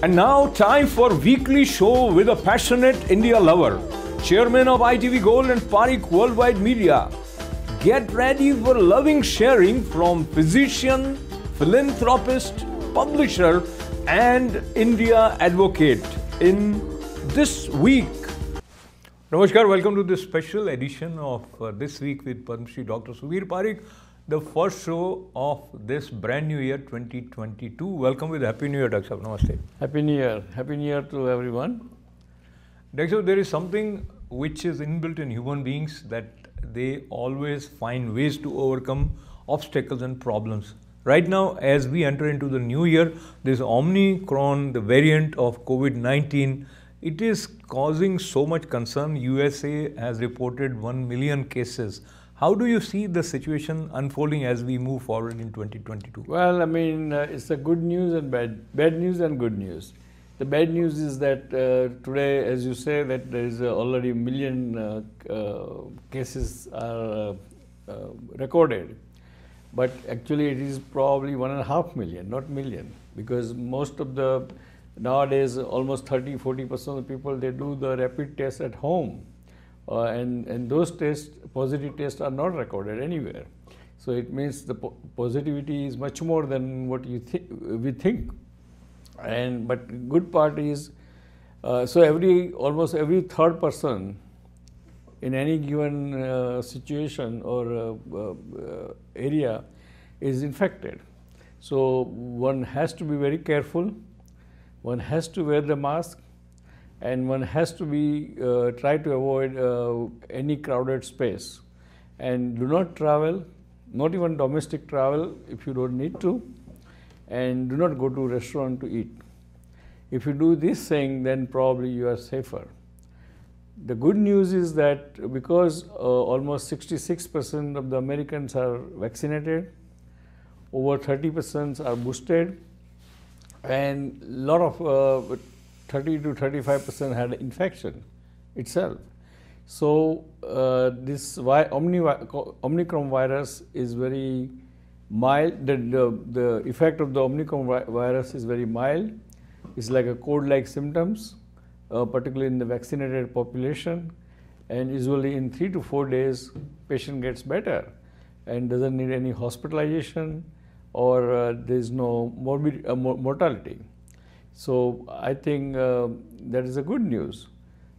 And now, time for weekly show with a passionate India lover, chairman of ITV Gold and Parikh Worldwide Media. Get ready for loving sharing from physician, philanthropist, publisher, and India advocate in this week. Namaskar, welcome to this special edition of This Week with Padma Shri Dr. Sudhir Parikh, the first show of this brand new year 2022. Welcome with Happy New Year, Dr. Sahab. Namaste. Happy New Year. Happy New Year to everyone. Dr. Sahab, there is something which is inbuilt in human beings that they always find ways to overcome obstacles and problems. Right now, as we enter into the new year, this Omicron, the variant of COVID-19, it is causing so much concern. USA has reported 1 million cases. How do you see the situation unfolding as we move forward in 2022? Well, I mean, it's a good news and bad news and good news. The bad news is that today, as you say, that there is already 1 million cases are recorded. But actually it is probably 1.5 million, not million, because most of the, nowadays almost 30–40% of the people, they do the rapid test at home. And those tests, positive tests are not recorded anywhere. So it means the positivity is much more than what we think. But good part is, so almost every third person in any given situation or area is infected. So one has to be very careful, one has to wear the mask, and one has to try to avoid any crowded space. And do not travel, not even domestic travel if you don't need to, and do not go to a restaurant to eat. If you do this thing, then probably you are safer. The good news is that because almost 66% of the Americans are vaccinated, over 30% are boosted, and a lot of 30–35% had infection itself. So this Omicron virus is very mild. The effect of the Omicron virus is very mild. It's like a cold-like symptoms, particularly in the vaccinated population, and usually in 3 to 4 days, patient gets better and doesn't need any hospitalization, or there is no mortality. So I think that is a good news.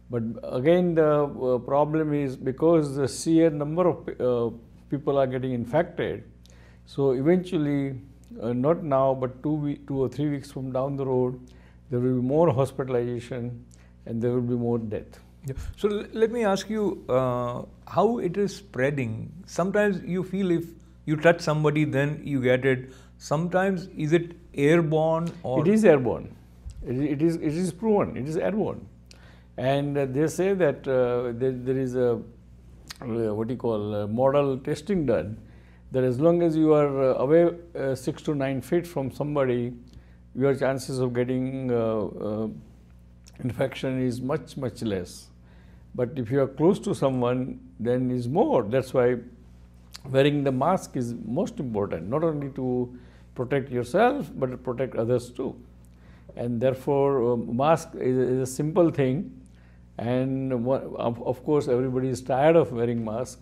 But again, the problem is because the sheer number of people are getting infected, so eventually, not now, but 2 or 3 weeks from down the road, there will be more hospitalization and there will be more death. Yeah. So let me ask you how it is spreading. Sometimes you feel if you touch somebody, then you get it. Sometimes is it airborne? Or it is airborne. It is proven. It is airborne. And they say that there is a model testing done, that as long as you are away 6 to 9 feet from somebody, your chances of getting infection is much less. But if you are close to someone, then is more. That's why wearing the mask is most important, not only to protect yourself, but to protect others too. And therefore, mask is a simple thing. And of course, everybody is tired of wearing mask,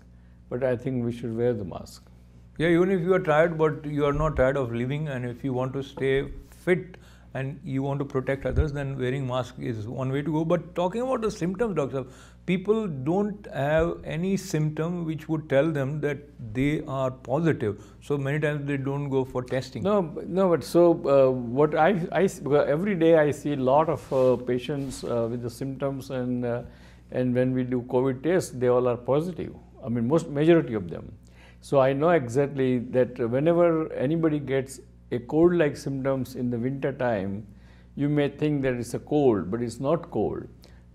but I think we should wear the mask. Yeah, even if you are tired, but you are not tired of living, and if you want to stay fit and you want to protect others, then wearing mask is one way to go. But talking about the symptoms, Doctor, people don't have any symptom which would tell them that they are positive. So many times they don't go for testing. No, but so what I every day I see a lot of patients with the symptoms, and when we do COVID tests, they all are positive. I mean, majority of them. So I know exactly that whenever anybody gets a cold-like symptoms in the winter time, you may think that it's a cold, but it's not cold.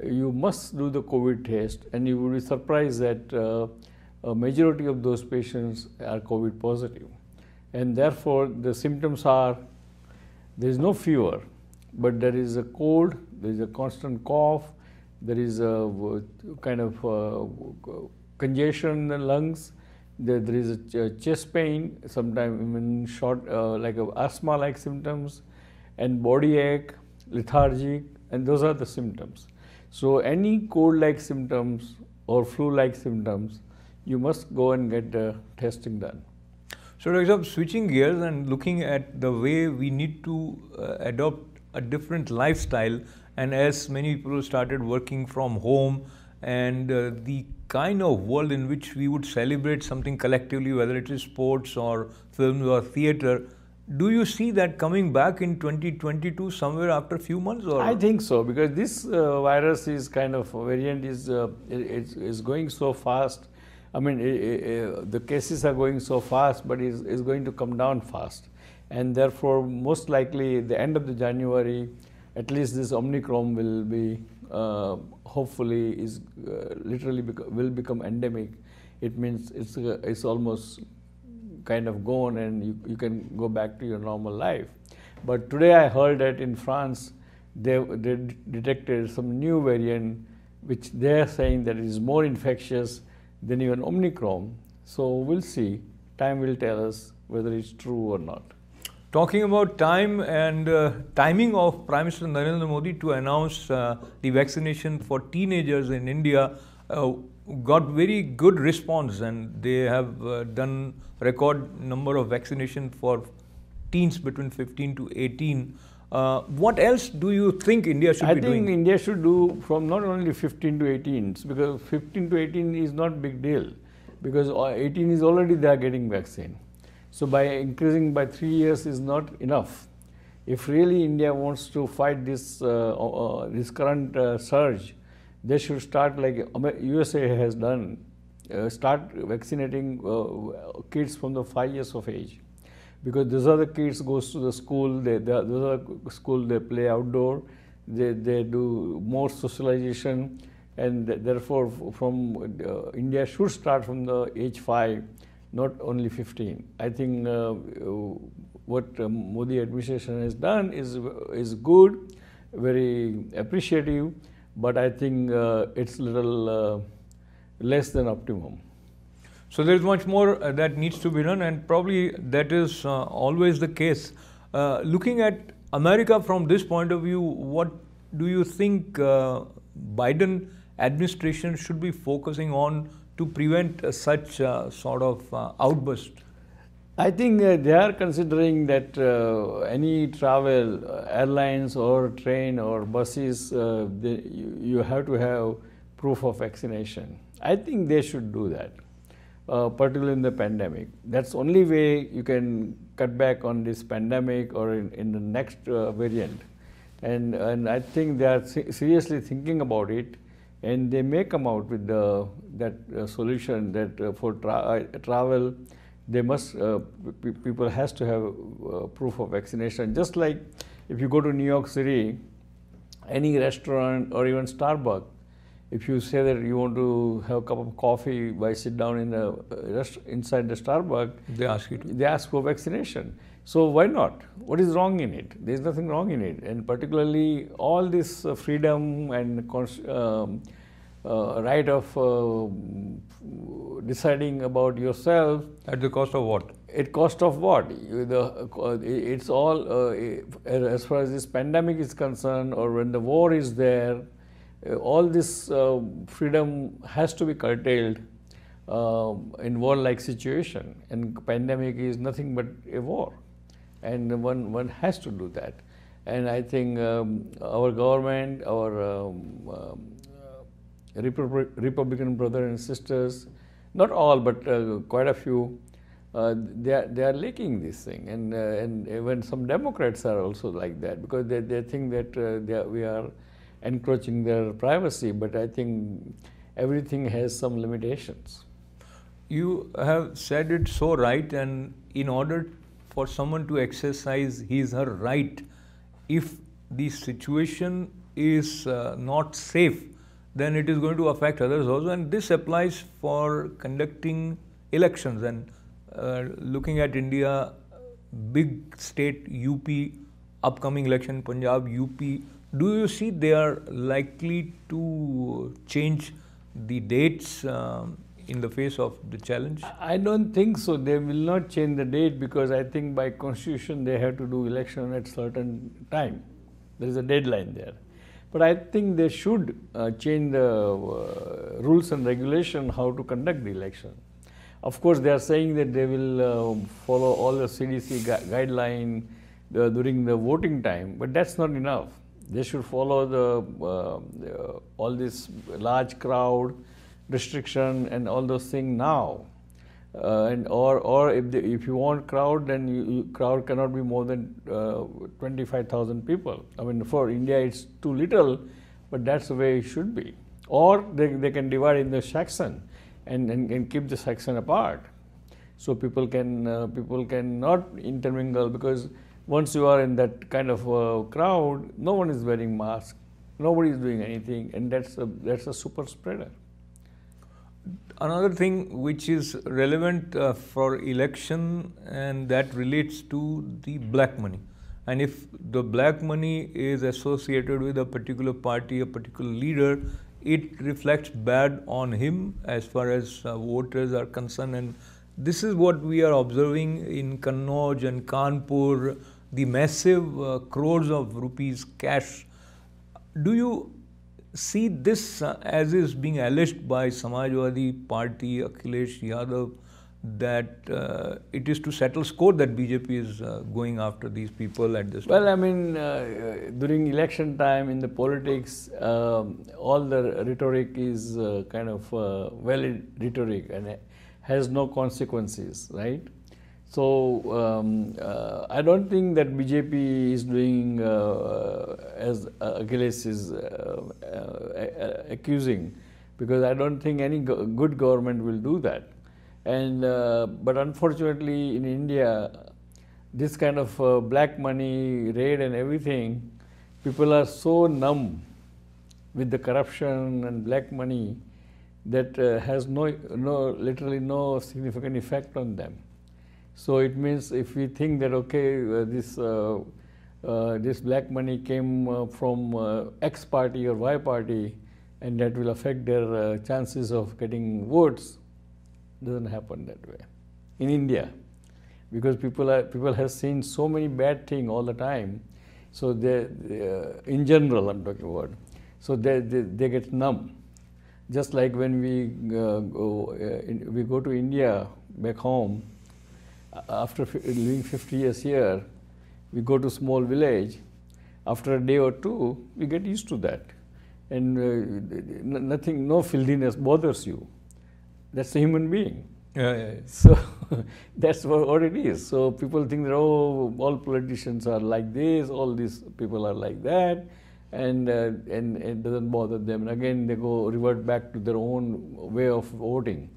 You must do the COVID test, and you will be surprised that a majority of those patients are COVID positive. And therefore, the symptoms are, there is no fever, but there is a cold, there is a constant cough, there is a kind of congestion in the lungs, there is a chest pain, sometimes even short, like asthma-like symptoms, and body ache, lethargic, and those are the symptoms. So any cold-like symptoms or flu-like symptoms, you must go and get the testing done. So, Dr. Saab, switching gears and looking at the way we need to adopt a different lifestyle, and as many people started working from home, and the kind of world in which we would celebrate something collectively, whether it is sports or films or theatre, do you see that coming back in 2022 somewhere after a few months? Or? I think so, because this virus is kind of variant is going so fast. I mean, the cases are going so fast, but it's going to come down fast. And therefore, most likely, the end of the January, at least this Omicron will be, hopefully, is literally will become endemic. It means it's almost kind of gone, and you can go back to your normal life. But today I heard that in France, they detected some new variant, which they are saying that it is more infectious than even Omicron. So we'll see. Time will tell us whether it's true or not. Talking about time and timing of Prime Minister Narendra Modi to announce the vaccination for teenagers in India got very good response, and they have done record number of vaccination for teens between 15 to 18. What else do you think India should be doing? I think India should do from not only 15 to 18, because 15 to 18 is not big deal, because 18 is already they are getting vaccine. So by increasing by 3 years is not enough. If really India wants to fight this this current surge, they should start like USA has done, start vaccinating kids from the 5 years of age. Because those are the kids goes to the school, those are school, they play outdoor, they do more socialization, and therefore from India should start from the age 5, not only 15. I think what Modi administration has done is good, very appreciative, but I think it's little less than optimum. So there is much more that needs to be done, and probably that is always the case. Looking at America from this point of view, what do you think Biden administration should be focusing on to prevent such sort of outburst? I think they are considering that any travel, airlines or train or buses, you have to have proof of vaccination. I think they should do that. Particularly in the pandemic. That's the only way you can cut back on this pandemic or in the next variant. And I think they are seriously thinking about it, and they may come out with that solution that for travel, they must, people has to have proof of vaccination. Just like if you go to New York City, any restaurant or even Starbucks, if you say that you want to have a cup of coffee by sit down in inside the Starbucks, they ask you to. They ask for vaccination. So why not? What is wrong in it? There is nothing wrong in it. And particularly all this freedom and right of deciding about yourself. At the cost of what? At cost of what? It's all, as far as this pandemic is concerned, or when the war is there, all this freedom has to be curtailed in war-like situation, and pandemic is nothing but a war, and one has to do that. And I think our government, our Republican brothers and sisters, not all but quite a few, they are liking this thing, and even some Democrats are also like that, because they think that we are encroaching their privacy, but I think everything has some limitations. You have said it so right, and in order for someone to exercise his or her right, if the situation is not safe, then it is going to affect others also, and this applies for conducting elections. And looking at India, big state UP, upcoming election Punjab, UP, do you see they are likely to change the dates in the face of the challenge? I don't think so. They will not change the date, because I think by constitution they have to do election at certain time. There is a deadline there. But I think they should change the rules and regulation how to conduct the election. Of course, they are saying that they will follow all the CDC guideline during the voting time, but that's not enough. They should follow the all this large crowd restriction and all those things now. Or if you want crowd, then crowd cannot be more than 25,000 people. I mean, for India it's too little, but that's the way it should be. Or they can divide in the section and keep the section apart, so people can not intermingle, because once you are in that kind of crowd, no one is wearing mask, nobody is doing anything, and that's a super spreader. Another thing which is relevant for election, and that relates to the black money. And if the black money is associated with a particular party, a particular leader, it reflects bad on him as far as voters are concerned. And this is what we are observing in Kannauj and Kanpur, the massive crores of rupees cash. Do you see this as is being alleged by Samajwadi Party, Akhilesh Yadav, that it is to settle score that BJP is going after these people at this time? Well, I mean, during election time in the politics, all the rhetoric is kind of valid rhetoric and has no consequences, right? So I don't think that BJP is doing as Akhilesh is accusing, because I don't think any good government will do that. And but unfortunately in India, this kind of black money raid and everything, people are so numb with the corruption and black money that has literally no significant effect on them. So it means if we think that okay, this black money came from X party or Y party, and that will affect their chances of getting votes, doesn't happen that way in India, because people have seen so many bad things all the time. So they in general, I'm talking about. So they get numb. Just like when we go to India back home, after living 50 years here, we go to small village. After a day or two, we get used to that, and no filthiness bothers you. That's a human being. Yeah. So that's what it is. So people think that, oh, all politicians are like this, all these people are like that, and it doesn't bother them. And again, they revert back to their own way of voting.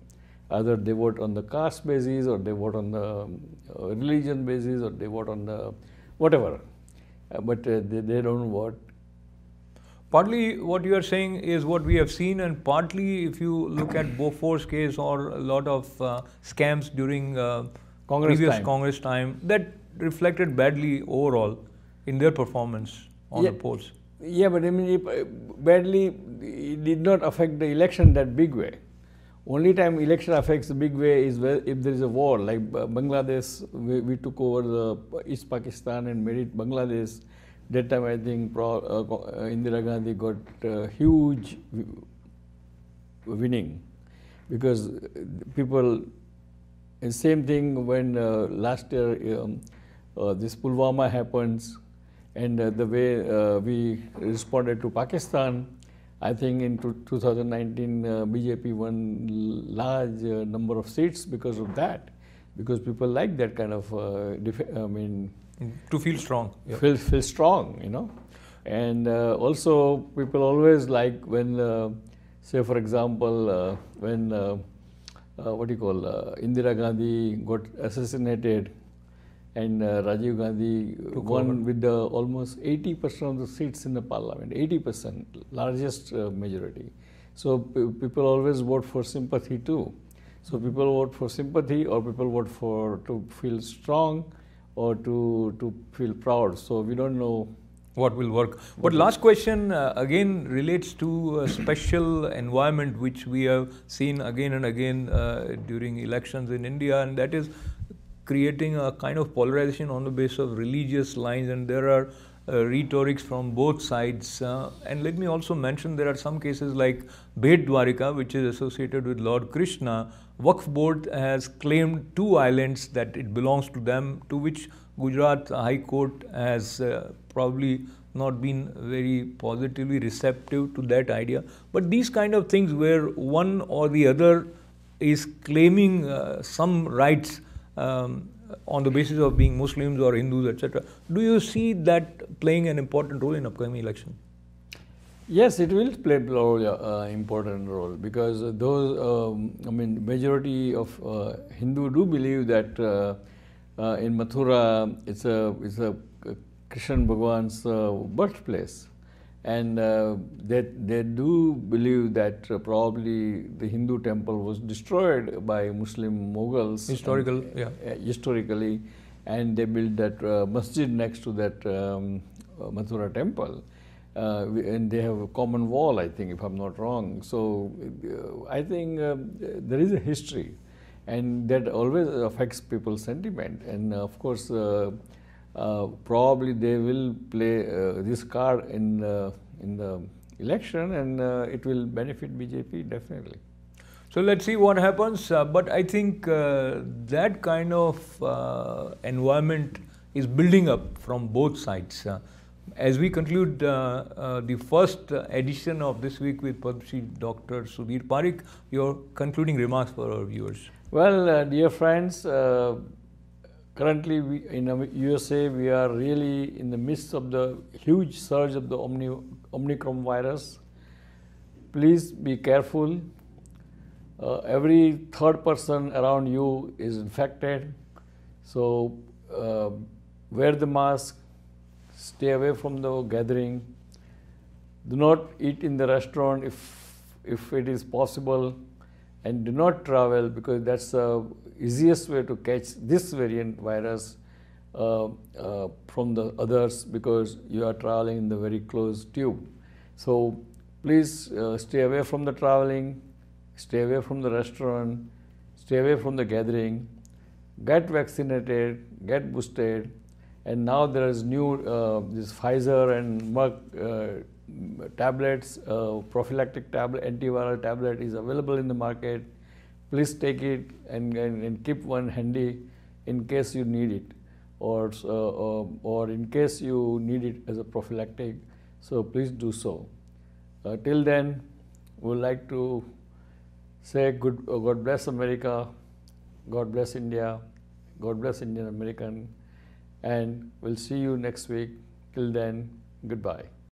Either they vote on the caste basis, or they vote on the religion basis, or they vote on the whatever. But they don't vote. Partly what you are saying is what we have seen, and partly if you look at Bofor's case or a lot of scams during Congress time, that reflected badly overall in their performance on the polls. Yeah, but I mean, badly, it did not affect the election that big way. Only time election affects the big way is if there is a war, like Bangladesh, we took over the East Pakistan and made it Bangladesh. That time I think Indira Gandhi got huge winning, because people, and same thing when last year this Pulwama happens, and the way we responded to Pakistan, I think in 2019 BJP won large number of seats because of that, because people like that kind of to feel strong. Yeah. Feel strong, you know. And also people always like when, say for example, when Indira Gandhi got assassinated, and Rajiv Gandhi won with almost 80% of the seats in the parliament, 80%, largest majority. So people always vote for sympathy too. So people vote for sympathy, or people vote to feel strong, or to feel proud. So we don't know what will work. But last question again relates to a special environment which we have seen again and again during elections in India, and that is creating a kind of polarization on the basis of religious lines. And there are rhetorics from both sides. And let me also mention there are some cases like Bhet Dwarika, which is associated with Lord Krishna. Waqf Board has claimed 2 islands that it belongs to them, to which Gujarat High Court has probably not been very positively receptive to that idea. But these kind of things where one or the other is claiming some rights on the basis of being Muslims or Hindus, etc. Do you see that playing an important role in upcoming election? Yes, it will play important role, because those, majority of Hindu do believe that in Mathura it's a Krishna Bhagwan's birthplace, and they do believe that probably the Hindu temple was destroyed by Muslim Mughals historically, and they built that masjid next to that Mathura temple. And they have a common wall, I think, if I'm not wrong. So I think there is a history, and that always affects people's sentiment. And of course, probably they will play this card in the election, and it will benefit BJP definitely. So let's see what happens. But I think that kind of environment is building up from both sides. As we conclude the first edition of This Week with Padma Shri Dr. Sudhir Parikh, your concluding remarks for our viewers. Well, dear friends, currently in USA we are really in the midst of the huge surge of the Omicron virus. Please be careful. Every third person around you is infected, so wear the mask. Stay away from the gathering. Do not eat in the restaurant if it is possible, and do not travel, because that's the easiest way to catch this variant virus from the others, because you are traveling in the very closed tube. So please stay away from the traveling, stay away from the restaurant, stay away from the gathering, get vaccinated, get boosted. And now there is new this Pfizer and Merck tablets, prophylactic tablet, antiviral tablet is available in the market. Please take it and keep one handy in case you need it, or in case you need it as a prophylactic. So please do so. Till then, we would like to say God bless America, God bless India, God bless Indian American. And we'll see you next week. Till then, goodbye.